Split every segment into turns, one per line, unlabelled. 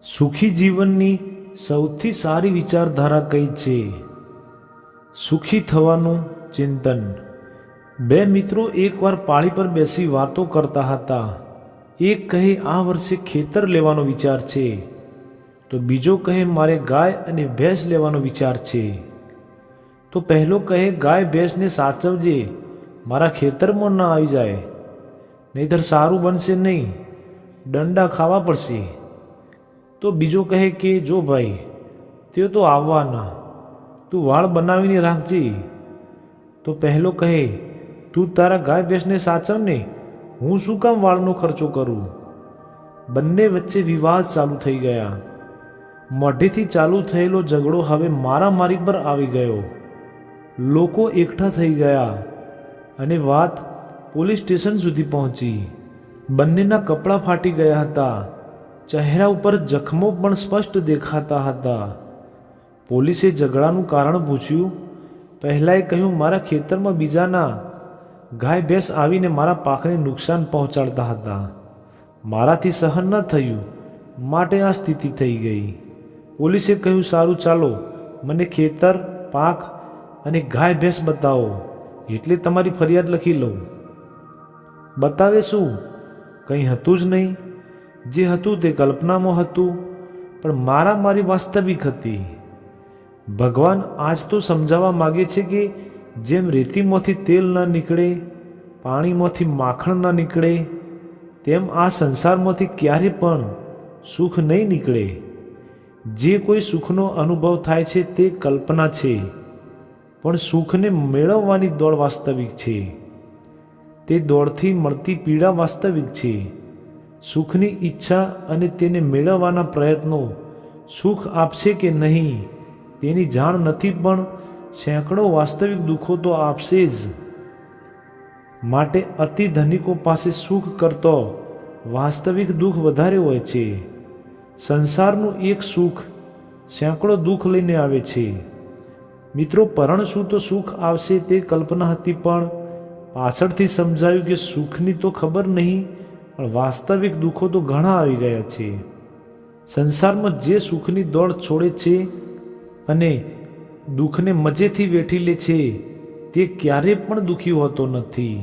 સુખી જીવનની સૌથી સારી વિચારધારા કઈ છે? સુખી થવાનું ચિંતન। બે મિત્રો એકવાર પાળી પર બેસી વાતો કરતા હતા। એક કહે આ વર્ષે ખેતર લેવાનો વિચાર છે, તો બીજો કહે મારે ગાય અને ભેંસ લેવાનો વિચાર છે। તો પહેલો કહે ગાય ભેંસને સાચવજે, મારા ખેતરમાં ન આવી જાય, નહીતર સારું બનશે નહીં, દંડા ખાવા પડશે। તો બીજો કહે કે જો ભાઈ, તે તો આવવાના, તું વાળ બનાવીને રાખજે। તો પહેલો કહે તું તારા ગાય ભેંસને સાચવને, હું શું કામ વાળનો ખર્ચો કરું? બંને વચ્ચે વિવાદ ચાલુ થઈ ગયા। મોઢેથી ચાલુ થયેલો ઝઘડો હવે મારામારી પર આવી ગયો। લોકો એકઠા થઈ ગયા અને વાત પોલીસ સ્ટેશન સુધી પહોંચી। બંનેના કપડાં ફાટી ગયા હતા, ચહેરા ઉપર જખમો પણ સ્પષ્ટ દેખાતા હતા। પોલીસે ઝઘડાનું કારણ પૂછ્યું। પહેલાએ કહ્યું મારા ખેતરમાં બીજાના ગાય ભેંસ આવીને મારા પાકને નુકસાન પહોંચાડતા હતા, મારાથી સહન ન થયું, માટે આ સ્થિતિ થઈ ગઈ। પોલીસે કહ્યું સારું, ચાલો મને ખેતર, પાક અને ગાય ભેંસ બતાવો, એટલે તમારી ફરિયાદ લખી લઉં। બતાવે શું? કંઈ હતું જ નહીં, જે હતું તે કલ્પનામાં હતું, પણ મારી વાસ્તવિક હતી। ભગવાન આજ તો સમજાવવા માગે છે કે જેમ રેતીમાંથી તેલ ન નીકળે, પાણીમાંથી માખણ ન નીકળે, તેમ આ સંસારમાંથી ક્યારે પણ સુખ નહીં નીકળે। જે કોઈ સુખનો અનુભવ થાય છે તે કલ્પના છે, પણ સુખને મેળવવાની દોડ વાસ્તવિક છે। તે દોડથી મળતી પીડા વાસ્તવિક છે। સુખની ઈચ્છા અને તેને મેળવવાના પ્રયત્નો સુખ આપશે કે નહીં તેની જાણ નથી, પણ સેંકડો વાસ્તવિક દુઃખો તો આપશે જ। માટે અતિ ધનિકો પાસે સુખ કરતો વાસ્તવિક દુઃખ વધારે હોય છે। સંસારનું એક સુખ સેંકડો દુઃખ લઈને આવે છે। મિત્રો, પરણશું તો સુખ આવશે તે કલ્પના હતી, પણ પાછળથી સમજાયું કે સુખની તો ખબર નહીં, પણ વાસ્તવિક દુઃખો તો ઘણા આવી ગયા છે। સંસારમાં જે સુખની દોડ છોડે છે અને દુઃખને મજેથી વેઠી લે છે તે ક્યારેય પણ દુઃખી હોતો નથી।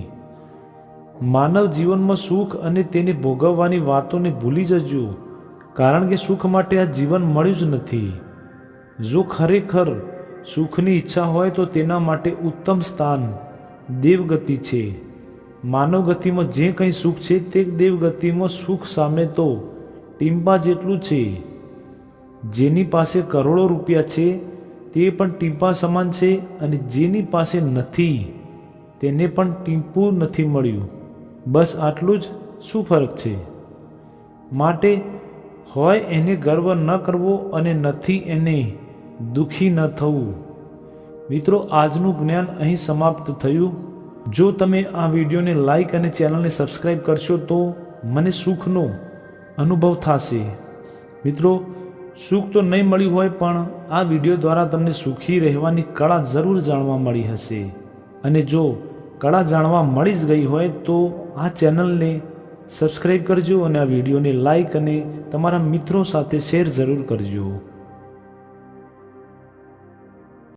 માનવ જીવનમાં સુખ અને તેને ભોગવવાની વાતોને ભૂલી જજો, કારણ કે સુખ માટે આ જીવન મળ્યું જ નથી। જો ખરેખર સુખની ઈચ્છા હોય તો તેના માટે ઉત્તમ સ્થાન દેવગતિ છે। માનવ ગતિમાં જે કંઈ સુખ છે તે દેવગતિમાં સુખ સામે તો ટીમ્પા જેટલું છે। જેની પાસે કરોડો રૂપિયા છે તે પણ ટીમ્પા સમાન છે, અને જેની પાસે નથી તેને પણ ટીમ્પું નથી મળ્યું। બસ આટલું જ, શું ફરક છે? માટે હોય એને ગર્વ ન કરવો અને નથી એને દુઃખી ન થવું। મિત્રો, આજનું જ્ઞાન અહીં સમાપ્ત થયું। જો તમે આ વિડીયોને લાઈક અને ચેનલને સબસ્ક્રાઈબ કરશો તો મને સુખનો અનુભવ થશે। મિત્રો, સુખ તો નહીં મળ્યું હોય, પણ આ વિડીયો દ્વારા તમને સુખી રહેવાની કળા જરૂર જાણવા મળી હશે। અને જો કળા જાણવા મળી જ ગઈ હોય તો આ ચેનલને સબસ્ક્રાઈબ કરજો અને આ વિડીયોને લાઈક અને તમારા મિત્રો સાથે શેર જરૂર કરજો।